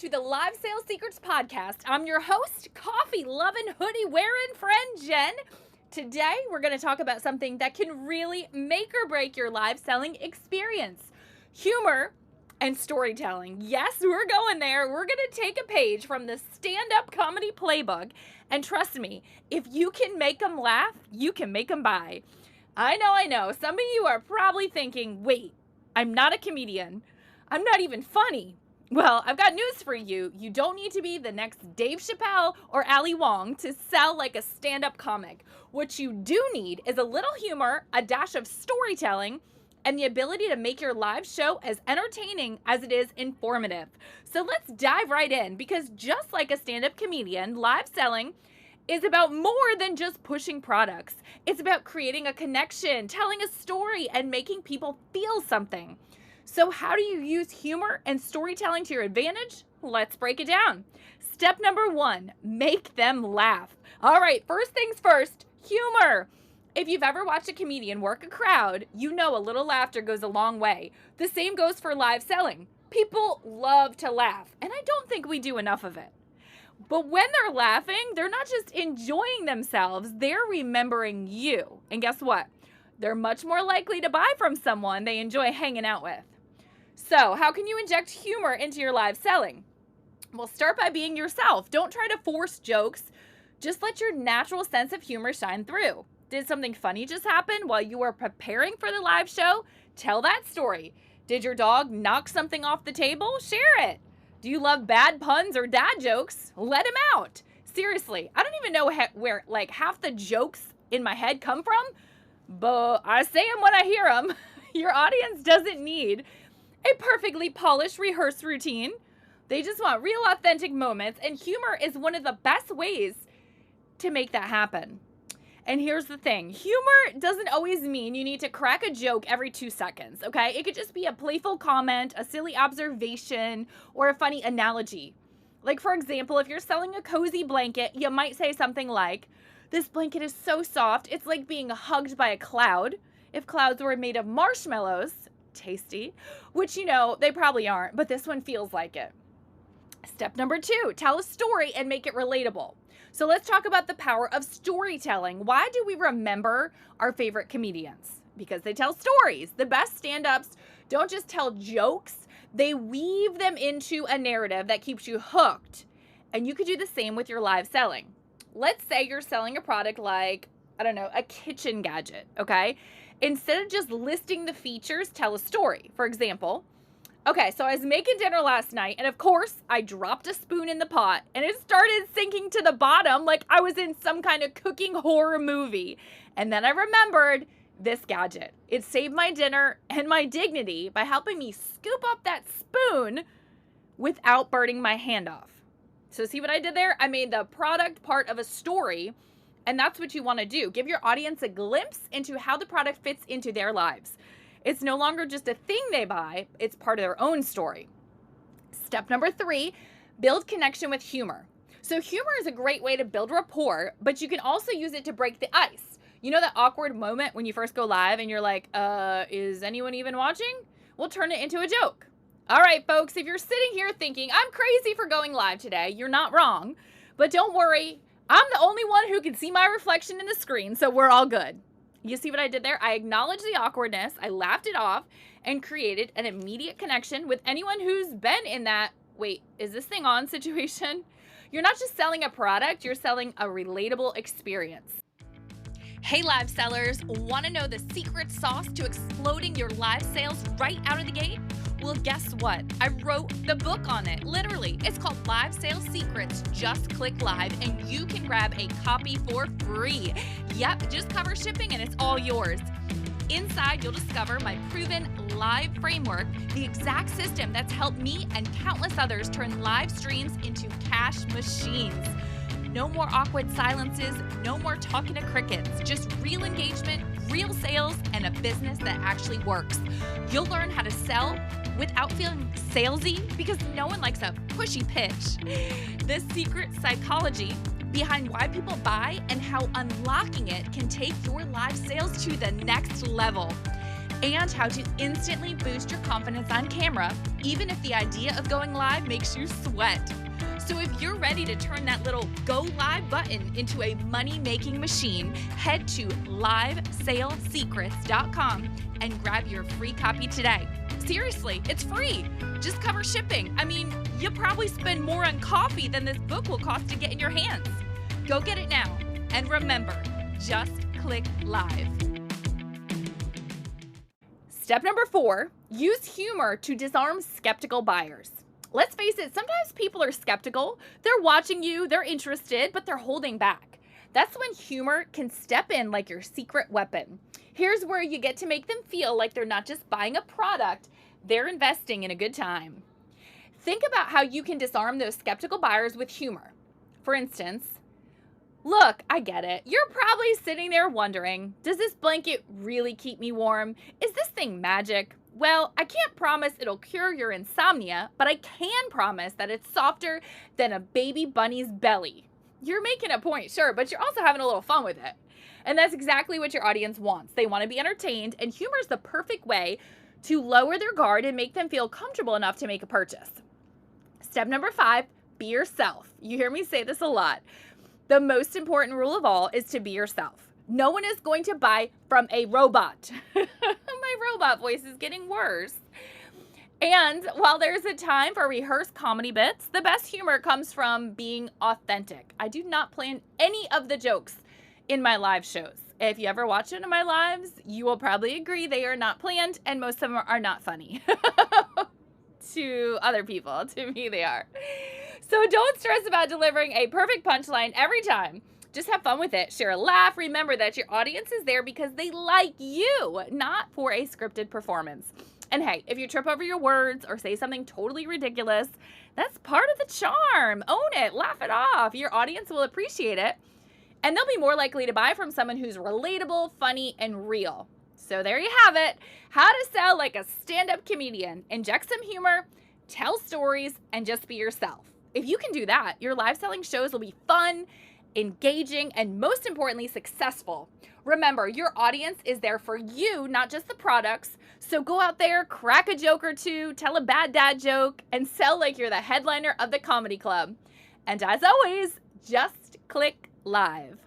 to the Live Sales Secrets Podcast. I'm your host, coffee-loving, hoodie-wearing friend, Jen. Today, we're going to talk about something that can really make or break your live selling experience. Humor and storytelling. Yes, we're going there. We're going to take a page from the stand-up comedy playbook. And trust me, if you can make them laugh, you can make them buy. I know. Some of you are probably thinking, wait, I'm not a comedian. I'm not even funny. Well, I've got news for you. You don't need to be the next Dave Chappelle or Ali Wong to sell like a stand-up comic. What you do need is a little humor, a dash of storytelling, and the ability to make your live show as entertaining as it is informative. So let's dive right in, because just like a stand-up comedian, live selling is about more than just pushing products. It's about creating a connection, telling a story, and making people feel something. So how do you use humor and storytelling to your advantage? Let's break it down. Step number 1, make them laugh. All right, first things first, humor. If you've ever watched a comedian work a crowd, you know a little laughter goes a long way. The same goes for live selling. People love to laugh, and I don't think we do enough of it. But when they're laughing, they're not just enjoying themselves, they're remembering you. And guess what? They're much more likely to buy from someone they enjoy hanging out with. So, how can you inject humor into your live selling? Well, start by being yourself. Don't try to force jokes. Just let your natural sense of humor shine through. Did something funny just happen while you were preparing for the live show? Tell that story. Did your dog knock something off the table? Share it. Do you love bad puns or dad jokes? Let them out. Seriously, I don't even know where like half the jokes in my head come from, but I say them when I hear them. Your audience doesn't need a perfectly polished, rehearsed routine. They just want real, authentic moments, and humor is one of the best ways to make that happen. And here's the thing. Humor doesn't always mean you need to crack a joke every 2 seconds, okay? It could just be a playful comment, a silly observation, or a funny analogy. Like, for example, if you're selling a cozy blanket, you might say something like, "This blanket is so soft, it's like being hugged by a cloud. If clouds were made of marshmallows," tasty, which, you know, they probably aren't, but this one feels like it. Step number 2, tell a story and make it relatable. So let's talk about the power of storytelling. Why do we remember our favorite comedians? Because they tell stories. The best stand-ups don't just tell jokes, they weave them into a narrative that keeps you hooked. And you could do the same with your live selling. Let's say you're selling a product like, I don't know, a kitchen gadget, okay? Instead of just listing the features, tell a story. For example, okay, so I was making dinner last night, and of course, I dropped a spoon in the pot, and it started sinking to the bottom like I was in some kind of cooking horror movie. And then I remembered this gadget. It saved my dinner and my dignity by helping me scoop up that spoon without burning my hand off. So see what I did there? I made the product part of a story, and that's what you want to do. Give your audience a glimpse into how the product fits into their lives. It's no longer just a thing they buy, it's part of their own story. Step number 3, build connection with humor. So humor is a great way to build rapport, but you can also use it to break the ice. You know that awkward moment when you first go live and you're like, is anyone even watching? We'll turn it into a joke. All right, folks, if you're sitting here thinking, I'm crazy for going live today, you're not wrong. But don't worry, I'm the only one who can see my reflection in the screen, so we're all good. You see what I did there? I acknowledged the awkwardness, I laughed it off, and created an immediate connection with anyone who's been in that, wait, is this thing on situation? You're not just selling a product, you're selling a relatable experience. Hey, live sellers, want to know the secret sauce to exploding your live sales right out of the gate? Well, guess what? I wrote the book on it, literally. It's called Live Sales Secrets. Just click live and you can grab a copy for free. Yep, just cover shipping and it's all yours. Inside, you'll discover my proven live framework, the exact system that's helped me and countless others turn live streams into cash machines. No more awkward silences, no more talking to crickets, just real engagement, real sales, and a business that actually works. You'll learn how to sell without feeling salesy, because no one likes a pushy pitch. The secret psychology behind why people buy and how unlocking it can take your live sales to the next level. and how to instantly boost your confidence on camera, even if the idea of going live makes you sweat. So if you're ready to turn that little go live button into a money-making machine, head to livesalesecrets.com and grab your free copy today. Seriously, it's free. Just cover shipping. I mean, you'll probably spend more on coffee than this book will cost to get in your hands. Go get it now. And remember, just click live. Step number 4, use humor to disarm skeptical buyers. Let's face it, sometimes people are skeptical. They're watching you, they're interested, but they're holding back. That's when humor can step in like your secret weapon. Here's where you get to make them feel like they're not just buying a product, they're investing in a good time. Think about how you can disarm those skeptical buyers with humor. For instance, look, I get it. You're probably sitting there wondering, does this blanket really keep me warm? Is this thing magic? Well, I can't promise it'll cure your insomnia, but I can promise that it's softer than a baby bunny's belly. You're making a point, sure, but you're also having a little fun with it. And that's exactly what your audience wants. They want to be entertained, and humor is the perfect way to lower their guard and make them feel comfortable enough to make a purchase. Step number 5, be yourself. You hear me say this a lot. The most important rule of all is to be yourself. No one is going to buy from a robot. My robot voice is getting worse. And while there's a time for rehearsed comedy bits, the best humor comes from being authentic. I do not plan any of the jokes in my live shows. If you ever watch one of my lives, you will probably agree they are not planned, and most of them are not funny. To other people, to me they are. So don't stress about delivering a perfect punchline every time. Just have fun with it. Share a laugh. Remember that your audience is there because they like you, not for a scripted performance. And hey, if you trip over your words or say something totally ridiculous, that's part of the charm. Own it. Laugh it off. Your audience will appreciate it. And they'll be more likely to buy from someone who's relatable, funny, and real. So there you have it. How to sell like a stand-up comedian. Inject some humor, tell stories, and just be yourself. If you can do that, your live selling shows will be fun, engaging, and most importantly, successful. Remember, your audience is there for you, not just the products. So go out there, crack a joke or two, tell a bad dad joke, and sell like you're the headliner of the comedy club. And as always, just click live.